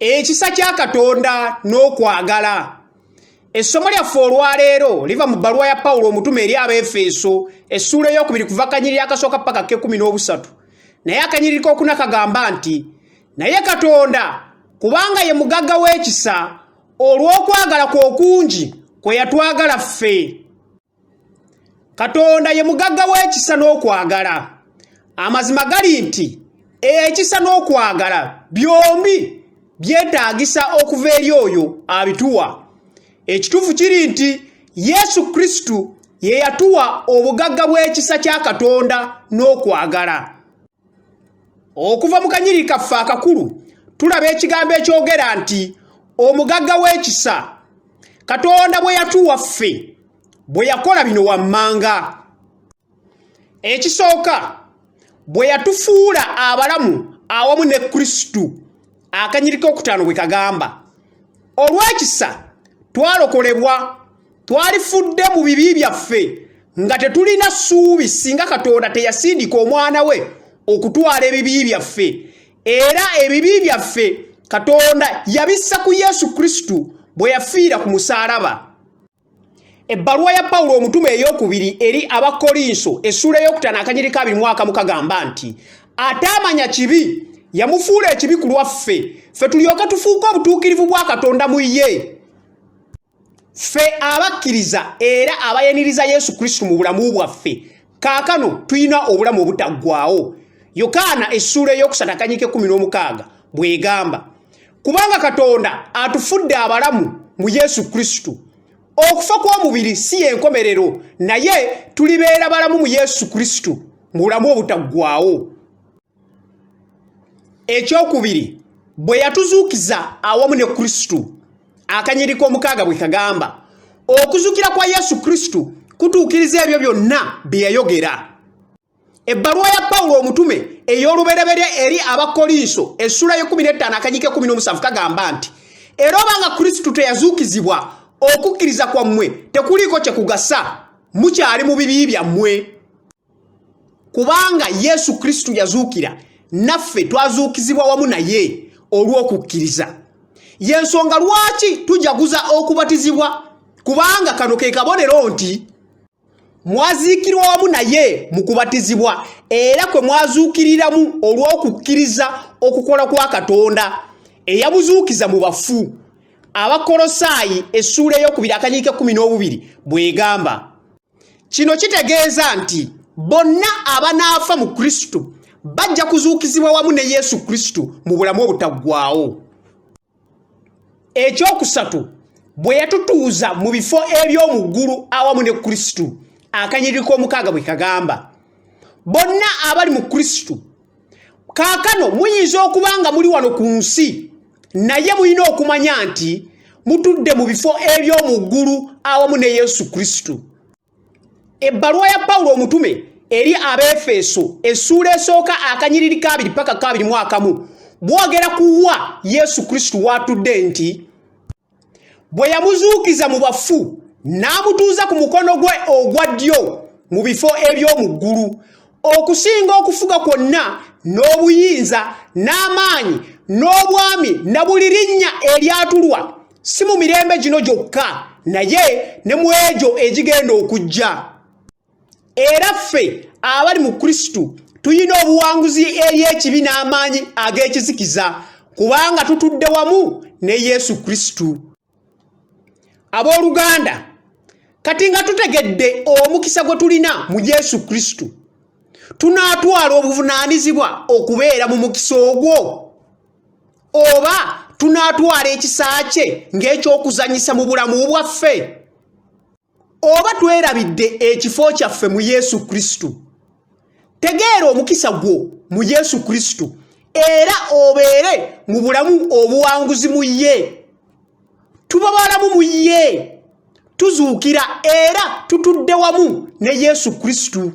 ekisa kya Katonda n'okwagala. Essomo lyaffe olwaleero liva mu bbaluwa ya Pawulo omutume eri Abaefeso essula ey'okubiri kuva akanyiriri akasooka paka k'13. Naye akanyiriri k'okuna kagamba nti, naye Katonda kubanga ye mugagga w'ekisa olw'okwagala kwe okungi kwe yatwagala ffe. Katonda ye mugagga w'ekisa n'okwagala. Amazima gali nti ekisa n'okwagala byombi byetaagisa okuva eri oyo abituwa. Ekituufu kiri nti Yesu Kristu ye yatuwa obugagga bw'ekisa kya Katonda n'okwagala. Okuva mu kanyiriri kaffe akakulu tulaba ekigambo ekyogera nti omugagga w'ekisa Katonda bwe yatuwa ffe bwe yakola bino wammanga. Ekisooka bwe yatufuula abalamu awamu ne Kristu. Akanyiriri k'okutaano bwe kagamba, olw'ekisa twalokolebwa, twalifudde mu bibi byaffe nga tetulina ssuubi singa Katonda teyasindika omwana we okutwala ebibi byaffe. Era ebibi byaffe Katonda yabissa ku Yesu Kristu bwe yafiira ku musaalaba. Ebbaluwa ya Pawulo omutume ey'okubiri eri Abakolinso essula ey'okutaano akanyiriri ka 21 kagamba nti, ate amanya kibi yamufuula ekibi ku lwaffe, ffe tulyoke tufuuke obutuukirivu bwa Katonda mu ye. Ffe abakkiriza era abayaniriza Yesu Kristu mu bulamu bwaffe kaakano tulina obulamu obutaggwaawo. Yokaana essula ey'okusatu akanyiriri k'16 bw'egamba, kubanga Katonda atufudde abalamu mu Yesu Kristu. Okufa kw'omubiri si y'enkomerero, naye tulibeera balamu mu Yesu Kristu mu bulamu obutaggwaawo. Ekyokubiri, bwe yatuzuukiza awamu ne Kristu. Akanyiriri k'6 bwe kagamba, okuzuukira kwa Yesu Kristu kutuukiriza ebyo byonna bye yayogera. Ebbaluwa ya Pawulo omutume ey'olubereberye eri Abakolinso essula y'15 akanyiriri k'17 kagamba nti, era obanga Kristu teyazuukizibwa, okukkiriza kwammwe tekuliiko kye kugasa, mukyali mu bibi byammwe. Kubanga Yesu Kristu yazuukira, naffe twazuukizibwa wamu naye olw'okukkiriza. Y'ensonga lwaki tujaguza okubatizibwa, kubanga kano ke kabonero nti mwaziikirwa wamu naye mu kubatizibwa, era kwe mwazuukiriramu olw'okukkiriza okukola kwa Katonda eyabuzuukiza mu bafu. Abakolosaayi essula ey'okubiri akanyiriri k'12 bw'egamba, kino kitegeeza nti bonna abanaafa mu Kristu bajja kuzuukizibwa wamu ne Yesu Kristu mu bulamu obutaggwaawo. Ekyokusatu, bwe yatutuuza mu bifo eby'omu ggulu awamu ne Kristu. Akanyiriri k'6 bwe kagamba, bonna abali mu Kristu kaakano muyinza okuba nga muli wano ku nsi, naye mulina okumanya nti mutudde mu bifo eby'omu ggulu awamu ne Yesu Kristu. Ebbaluwa ya Pawulo omutume eri Abaefeso essula esooka akanyiriri ka 2 paka ka 21 bwogera kuwa Yesu Kristu watudde nti, bwe yamuzuukiza mu bafu n'amutuuza ku mukono gwe ogwa ddyo mu bifo eby'omu ggulu, okusinga okufuga kwonna n'obuyinza n'amaanyi n'obwami na buli linnya eryatulwa, si mu mirembe gino gyokka, naye ne mu egyo egigenda okujja. Era ffe abali mu Kristu tuyina obuwanguzi eri ekibi n'amaanyi ag'ekizikiza, kubanga tutudde wamu ne Yesu Kristu. Abooluganda, kati nga tutegedde omukisa gwe tulina mu Yesu Kristu, tunaatwala obuvunaanyizibwa okubeera mu mukisa ogwo, oba tunaatwala ekisa kye ng'ekyokuzanyisa mu bulamu bwaffe? Oba twerabidde ekifo kyaffe mu Yesu Kristu? Tegeera omukisa gwo mu Yesu Kristu era obeere mu bulamu obuwanguzi mu ye. Tuba balamu mu ye, tuzuukira era tutudde wamu ne Yesu Kristu.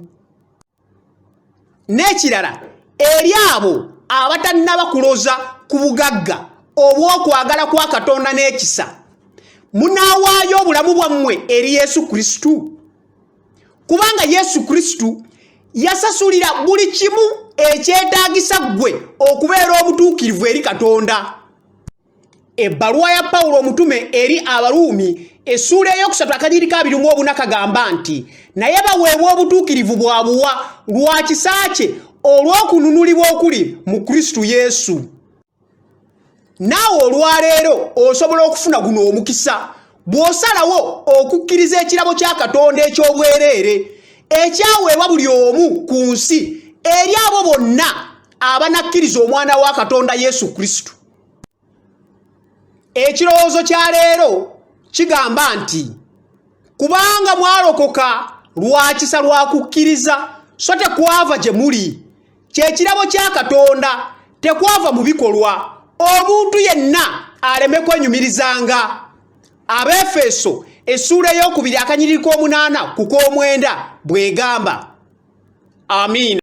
N'ekirala, eri abo abatannaba kuloza ku bugagga obw'okwagala kwa Katonda n'ekisa, munaawaayo obulamu bwammwe eri Yesu Kristu? Kubanga Yesu Kristu yasasulira buli kimu ekyetaagisa ggwe okubeera obutuukirivu eri Katonda. Ebbaluwa ya Pawulo omutume eri Abaruumi essula eyokusatu akanyiri ka 24 kagamba nti naye baweebwa obutuukirivu bwabuwa lwa kisa kye olw'okununulibwa okuli mu Kristo Yesu. Naawe olwaleero osobola okufuna guno omukisa bw'osalawo okukkiriza ekirabo kya Katonda eky'obwereere ekyaweebwa buli omu ku nsi eri abo bonna abanakkiriza omwana wa Katonda Yesu Kristo. Ekirowoozo kya leero kigamba nti kubanga mwalokoka lwa kisa lwa kukkiriza so tekwava gye muli, kyekirabo kya Katonda tekwava mu bikolwa, omuntu yenna aleme kwenyumirizanga. Abefeso essula ey'okubiri akanyiriri k'omunaana ku k'omwenda bw'egamba. Amiina.